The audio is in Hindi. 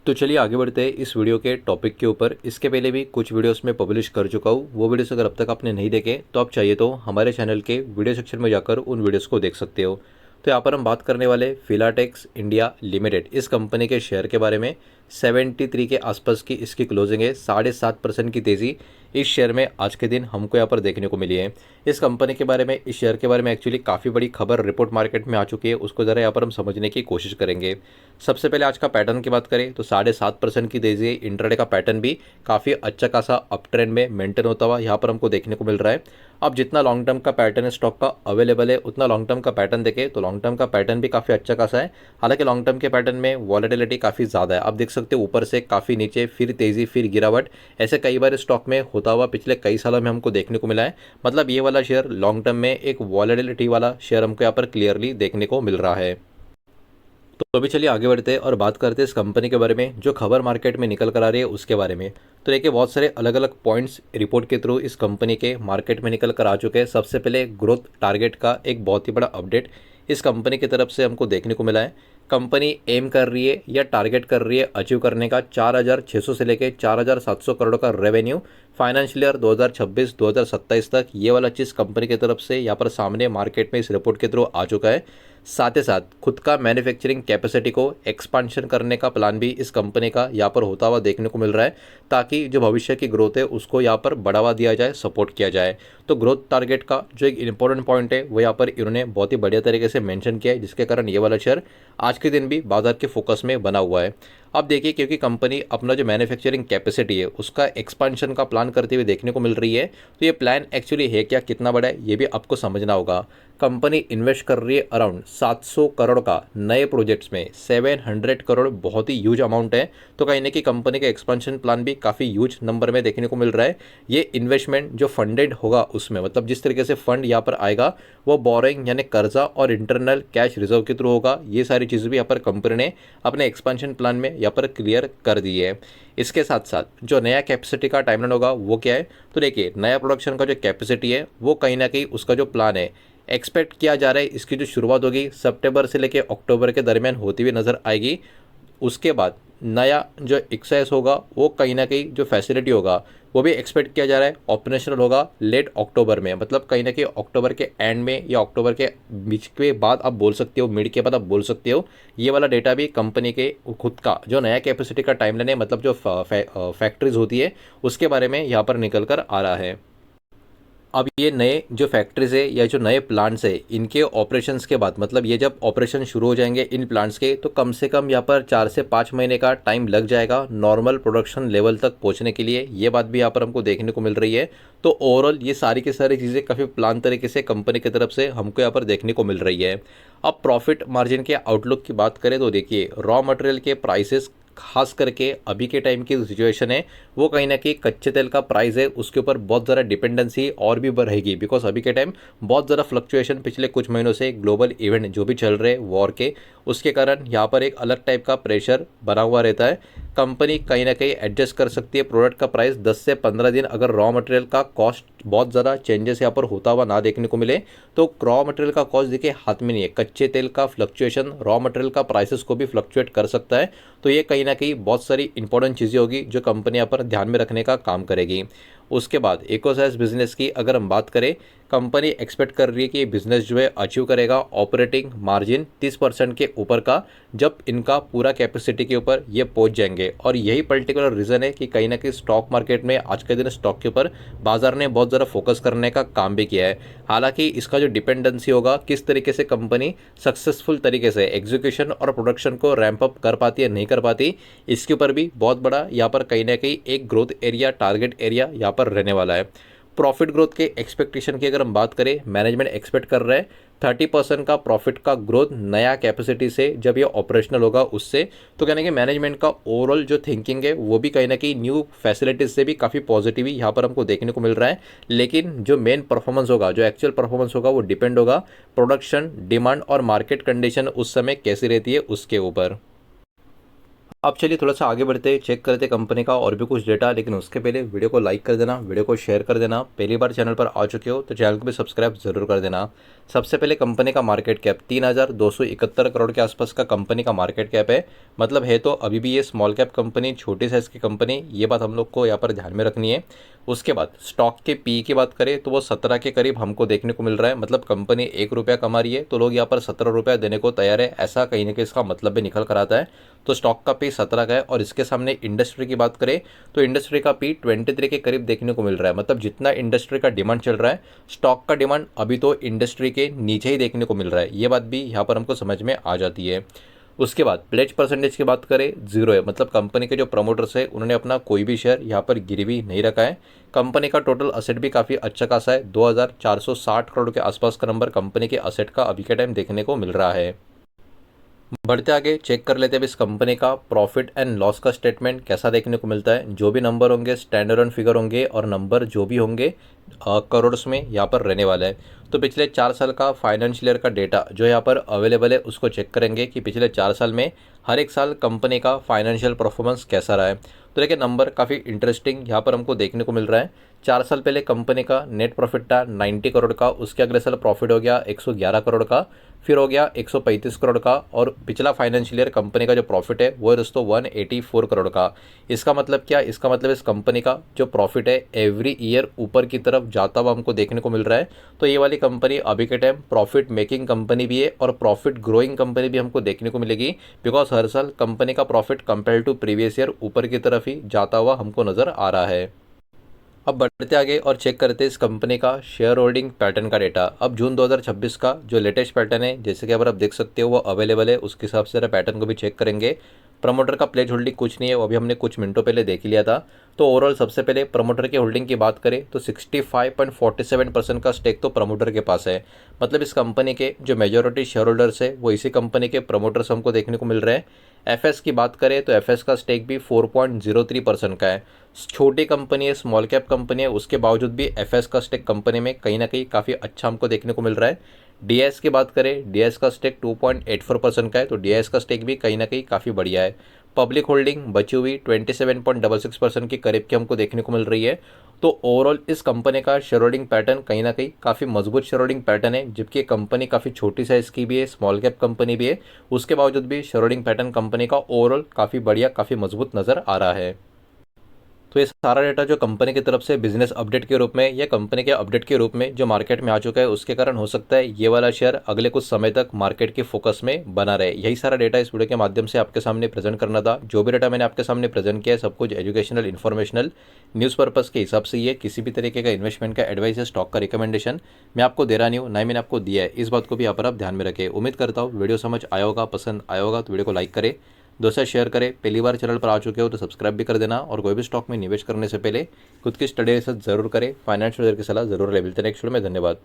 तो चलिए आगे बढ़ते हैं इस वीडियो के टॉपिक के ऊपर। इसके पहले भी कुछ वीडियोस में पब्लिश कर चुका हूँ, वो वीडियोस अगर अब तक आपने नहीं देखे तो आप चाहिए तो हमारे चैनल के वीडियो सेक्शन में जाकर उन वीडियोस को देख सकते हो। तो यहाँ पर हम बात करने वाले फिलाटेक्स इंडिया लिमिटेड इस कंपनी के शेयर के बारे में। 73 के आसपास की इसकी क्लोजिंग है, 7.5% की तेज़ी इस शेयर में आज के दिन हमको यहाँ पर देखने को मिली है। इस कंपनी के बारे में, इस शेयर के बारे में एक्चुअली काफ़ी बड़ी खबर रिपोर्ट मार्केट में आ चुकी है, उसको ज़रा यहाँ पर हम समझने की कोशिश करेंगे। सबसे पहले आज का पैटर्न की बात करें तो 7.5% की तेज़ी है। इंट्राडे का पैटर्न भी काफ़ी अच्छा खासा अप ट्रेंड में मेंटेन होता हुआ यहाँ पर हमको देखने को मिल रहा है। अब जितना लॉन्ग टर्म का पैटर्न स्टॉक का अवेलेबल है उतना लॉन्ग टर्म का पैटर्न देखें तो लॉन्ग टर्म का पैटर्न भी काफ़ी अच्छा खासा है। हालांकि लॉन्ग टर्म के पैटर्न में वॉलेटिलिटी काफ़ी ज़्यादा है, आप देख सकते हो ऊपर से काफ़ी नीचे, फिर तेज़ी, फिर गिरावट, ऐसे कई बार स्टॉक में होता हुआ पिछले कई सालों में हमको देखने को मिला है। मतलब ये वाला शेयर लॉन्ग टर्म में एक वॉलेटिलिटी वाला शेयर हमको यहाँ पर क्लियरली देखने को मिल रहा है। तो अभी चलिए आगे बढ़ते हैं और बात करते हैं इस कंपनी के बारे में, जो खबर मार्केट में निकल कर आ रही है उसके बारे में। तो देखिए बहुत सारे अलग अलग पॉइंट्स रिपोर्ट के थ्रू इस कंपनी के मार्केट में निकल कर आ चुके हैं। सबसे पहले ग्रोथ टारगेट का एक बहुत ही बड़ा अपडेट इस कंपनी की तरफ से हमको देखने को मिला है। कंपनी एम कर रही है या टारगेट कर रही है अचीव करने का 4,600 से लेकर 4,700 करोड़ का रेवेन्यू फाइनेंशियल ईयर 2026-2027 तक। ये वाला चीज़ कंपनी की तरफ से यहाँ पर सामने मार्केट में इस रिपोर्ट के थ्रू आ चुका है। साथ ही साथ खुद का मैन्युफैक्चरिंग कैपेसिटी को एक्सपांशन करने का प्लान भी इस कंपनी का यहाँ पर होता हुआ देखने को मिल रहा है, ताकि जो भविष्य की ग्रोथ है उसको यहाँ पर बढ़ावा दिया जाए, सपोर्ट किया जाए। तो ग्रोथ टारगेट का जो एक इंपॉर्टेंट पॉइंट है वो यहाँ पर इन्होंने बहुत ही बढ़िया तरीके से मेंशन किया है, जिसके कारण ये वाला शेयर आज के दिन भी बाजार के फोकस में बना हुआ है। अब देखिए, क्योंकि कंपनी अपना जो मैन्युफैक्चरिंग कैपेसिटी है उसका एक्सपांशन का प्लान करते हुए देखने को मिल रही है, तो ये प्लान एक्चुअली है क्या, कितना बड़ा है, ये भी आपको समझना होगा। कंपनी इन्वेस्ट कर रही है अराउंड 700 करोड़ का नए प्रोजेक्ट्स में। 700 करोड़ बहुत ही ह्यूज अमाउंट है, तो कहीं ना कहीं कंपनी का एक्सपेंशन प्लान भी काफ़ी ह्यूज नंबर में देखने को मिल रहा है। ये इन्वेस्टमेंट जो फंडेड होगा उसमें, मतलब जिस तरीके से फंड यहाँ पर आएगा वो बोरोइंग यानी कर्जा और इंटरनल कैश रिजर्व के थ्रू होगा। ये सारी चीज़ें भी यहाँ पर कंपनी ने अपने एक्सपेंशन प्लान में यहाँ पर क्लियर कर दी है। इसके साथ साथ जो नया कैपेसिटी का टाइमलाइन होगा वो क्या है, तो देखिए नया प्रोडक्शन का जो कैपेसिटी है वो कहीं ना कहीं उसका जो प्लान है एक्सपेक्ट किया जा रहा है, इसकी जो शुरुआत होगी सितंबर से लेकर अक्टूबर के दरमियान होती हुई नज़र आएगी। उसके बाद नया जो एक्साइज होगा वो कहीं ना कहीं जो फैसिलिटी होगा वो भी एक्सपेक्ट किया जा रहा है ऑपरेशनल होगा लेट अक्टूबर में। मतलब कहीं ना कहीं अक्टूबर के एंड में या अक्टूबर के बीच के बाद आप बोल सकते हो, मिड के बाद आप बोल सकते हो। ये वाला डेटा भी कंपनी के खुद का जो नया कैपेसिटी का टाइमलाइन है, मतलब जो फैक्ट्रीज होती है उसके बारे में यहाँ पर निकल कर आ रहा है। अब ये नए जो फैक्ट्रीज है या जो नए प्लांट्स है इनके ऑपरेशंस के बाद, मतलब ये जब ऑपरेशन शुरू हो जाएंगे इन प्लांट्स के, तो कम से कम यहाँ पर 4 से 5 महीने का टाइम लग जाएगा नॉर्मल प्रोडक्शन लेवल तक पहुँचने के लिए। ये बात भी यहाँ पर हमको देखने को मिल रही है। तो ओवरऑल ये सारी की सारी चीज़ें काफ़ी प्लान तरीके से कंपनी की तरफ से हमको यहाँ पर देखने को मिल रही है। अब प्रॉफिट मार्जिन के आउटलुक की बात करें तो देखिए रॉ मटेरियल के प्राइसेस, खास करके अभी के टाइम की सिचुएशन है वो कहीं ना कहीं कच्चे तेल का प्राइस है उसके ऊपर बहुत ज़्यादा डिपेंडेंसी और भी रहेगी, बिकॉज अभी के टाइम बहुत ज़्यादा फ्लक्चुएशन पिछले कुछ महीनों से ग्लोबल इवेंट जो भी चल रहे वॉर के, उसके कारण यहाँ पर एक अलग टाइप का प्रेशर बना हुआ रहता है। कंपनी कहीं ना कहीं एडजस्ट कर सकती है प्रोडक्ट का प्राइस 10 से 15 दिन, अगर रॉ मटेरियल का कॉस्ट बहुत ज़्यादा चेंजेस यहाँ पर होता हुआ ना देखने को मिले तो रॉ मटेरियल का कॉस्ट देखिए हाथ में नहीं है। कच्चे तेल का फ्लक्चुएशन रॉ मटेरियल का प्राइसेस को भी फ्लक्चुएट कर सकता है। तो ये कहीं ना कहीं बहुत सारी इंपॉर्टेंट चीज़ें होगी जो कंपनी यहाँ पर ध्यान में रखने का काम करेगी। उसके बाद इकोसाइज बिजनेस की अगर हम बात करें, कंपनी एक्सपेक्ट कर रही है कि ये बिजनेस जो है अचीव करेगा ऑपरेटिंग मार्जिन 30% के ऊपर का, जब इनका पूरा कैपेसिटी के ऊपर ये पहुंच जाएंगे। और यही पर्टिकुलर रीज़न है कि कहीं ना कहीं स्टॉक मार्केट में आज के दिन स्टॉक के ऊपर बाजार ने बहुत ज़्यादा फोकस करने का काम भी किया है। हालांकि इसका जो डिपेंडेंसी होगा किस तरीके से कंपनी सक्सेसफुल तरीके से एग्जीक्यूशन और प्रोडक्शन को रैंप अप कर पाती है नहीं कर पाती, इसके ऊपर भी बहुत बड़ा यहाँ पर कहीं ना कहीं एक ग्रोथ एरिया, टारगेट एरिया यहाँ पर रहने वाला है। प्रॉफिट ग्रोथ के एक्सपेक्टेशन की अगर हम बात करें, मैनेजमेंट एक्सपेक्ट कर रहा है 30% का प्रॉफिट का ग्रोथ नया कैपेसिटी से जब ये ऑपरेशनल होगा उससे। तो कहने कि मैनेजमेंट का ओवरऑल जो थिंकिंग है वो भी कहीं ना कहीं न्यू फैसिलिटीज से भी काफ़ी पॉजिटिव यहाँ पर हमको देखने को मिल रहा है। लेकिन जो मेन परफॉर्मेंस होगा, जो एक्चुअल परफॉर्मेंस होगा वो डिपेंड होगा प्रोडक्शन, डिमांड और मार्केट कंडीशन उस समय कैसी रहती है उसके ऊपर। अब चलिए थोड़ा सा आगे बढ़ते चेक करते कंपनी का और भी कुछ डेटा, लेकिन उसके पहले वीडियो को लाइक कर देना, वीडियो को शेयर कर देना। पहली बार चैनल पर आ चुके हो तो चैनल को भी सब्सक्राइब जरूर कर देना। सबसे पहले कंपनी का मार्केट कैप 3,271 करोड़ के आसपास का कंपनी का मार्केट कैप है। मतलब है तो अभी भी ये स्मॉल कैप कंपनी, छोटी साइज़ की कंपनी, ये बात हम लोग को यहाँ पर ध्यान में रखनी है। उसके बाद स्टॉक के पी की बात करें तो वो 17 के करीब हमको देखने को मिल रहा है। मतलब कंपनी 1 रुपया कमा रही है तो लोग यहाँ पर 17 रुपया देने को तैयार है, ऐसा कहीं ना कहीं इसका मतलब भी निकल कर आता है। तो स्टॉक का पी 17 का है। और इसके सामने इंडस्ट्री की बात करें तो इंडस्ट्री का पी 23 के करीब देखने को मिल रहा है। मतलब जितना इंडस्ट्री का डिमांड चल रहा है, स्टॉक का डिमांड अभी तो इंडस्ट्री के नीचे ही देखने को मिल रहा है। ये बात भी यहाँ पर हमको समझ में आ जाती है। उसके बाद प्लेज परसेंटेज की बात करें, 0 है। मतलब कंपनी के जो प्रमोटर्स है उन्होंने अपना कोई भी शेयर यहाँ पर गिरवी नहीं रखा है। कंपनी का टोटल असेट भी काफ़ी अच्छा खासा है। 2,460 करोड़ के आसपास का नंबर कंपनी के असेट का अभी के टाइम देखने को मिल रहा है। बढ़ते आगे चेक कर लेते हैं इस कंपनी का प्रॉफिट एंड लॉस का स्टेटमेंट कैसा देखने को मिलता है। जो भी नंबर होंगे स्टैंडर्ड फिगर होंगे और नंबर जो भी होंगे करोड़्स में यहाँ पर रहने वाला है। तो पिछले 4 साल का फाइनेंशियल ईयर का डेटा जो यहाँ पर अवेलेबल है उसको चेक करेंगे कि पिछले 4 साल में हर एक साल कंपनी का फाइनेंशियल परफॉर्मेंस कैसा रहा है। तो देखिए नंबर काफ़ी इंटरेस्टिंग यहाँ पर हमको देखने को मिल रहा है। 4 साल पहले कंपनी का नेट प्रॉफिट था 90 करोड़ का, उसके अगले साल प्रॉफिट हो गया 111 करोड़ का, फिर हो गया 135 करोड़ का, और पिछला फाइनेंशियल ईयर कंपनी का जो प्रॉफिट है वो है दोस्तों 184 करोड़ का। इसका मतलब क्या? इसका मतलब इस कंपनी का जो प्रॉफिट है एवरी ईयर ऊपर की तरफ जाता हुआ हमको देखने को मिल रहा है। तो ये वाली कंपनी अभी के टाइम प्रॉफिट मेकिंग कंपनी भी है और प्रॉफिट ग्रोइंग कंपनी भी हमको देखने को मिलेगी, बिकॉज हर साल कंपनी का profit compare to previous year ऊपर की तरफ ही जाता हुआ हमको नज़र आ रहा है। अब बढ़ते आगे और चेक करते हैं इस कंपनी का शेयर होल्डिंग पैटर्न का डेटा। अब जून 2026 का जो लेटेस्ट पैटर्न है, जैसे कि अगर आप देख सकते हो वो अवेलेबल है, उसके हिसाब से पैटर्न को भी चेक करेंगे। प्रमोटर का प्लेज होल्डिंग कुछ नहीं है, वो अभी हमने कुछ मिनटों पहले देख लिया था। तो ओवरऑल सबसे पहले प्रमोटर की होल्डिंग की बात करें तो 65.47% का स्टेक तो प्रमोटर के पास है। मतलब इस कंपनी के जो मेजॉरिटी शेयर होल्डर्स है वो इसी कंपनी के प्रमोटर्स हमको देखने को मिल रहे हैं। एफएस की बात करें तो एफएस का स्टेक भी 4.03% का है। छोटी कंपनी है, स्मॉल कैप कंपनी है, उसके बावजूद भी एफएस का स्टेक कंपनी में कहीं ना कहीं काफ़ी अच्छा हमको देखने को मिल रहा है। डीएस की बात करें, डीएस का स्टेक 2.84% का है, तो डीएस का स्टेक भी कहीं ना कहीं काफ़ी बढ़िया है। पब्लिक होल्डिंग बची हुई 27.66% के करीब की हमको देखने को मिल रही है। तो ओवरऑल इस कंपनी का शेयर होल्डिंग पैटर्न कहीं ना कहीं काफ़ी मजबूत शेयर होल्डिंग पैटर्न है, जबकि कंपनी काफ़ी छोटी साइज़ की भी है, स्मॉल कैप कंपनी भी है, उसके बावजूद भी शेयर होल्डिंग पैटर्न कंपनी का ओवरऑल काफ़ी बढ़िया, काफ़ी मजबूत नज़र आ रहा है। तो ये सारा डेटा जो कंपनी की तरफ से बिजनेस अपडेट के रूप में या कंपनी के अपडेट के रूप में जो मार्केट में आ चुका है, उसके कारण हो सकता है ये वाला शेयर अगले कुछ समय तक मार्केट के फोकस में बना रहे। यही सारा डेटा इस वीडियो के माध्यम से आपके सामने प्रेजेंट करना था। जो भी डेटा मैंने आपके सामने प्रेजेंट किया है सब कुछ एजुकेशनल, इन्फॉर्मेशनल, न्यूज़ पर्पज़ के हिसाब से। ये किसी भी तरीके का इन्वेस्टमेंट का एडवाइस या स्टॉक का रिकमेंडेशन मैं आपको दे रहा नहीं हूँ, ना ही मैंने आपको दिया है। इस बात को भी यहाँ पर आप ध्यान में रखें। उम्मीद करता हूँ वीडियो समझ आया होगा, पसंद आया होगा तो वीडियो को लाइक करें, दोस्तों शेयर करें। पहली बार चैनल पर आ चुके हो तो सब्सक्राइब भी कर देना, और कोई भी स्टॉक में निवेश करने से पहले खुद की स्टडी रिसर्च जरूर करें। फाइनेंशियल की सलाह जरूर ले। मिलते हैं नेक्स्ट वीडियो में। धन्यवाद।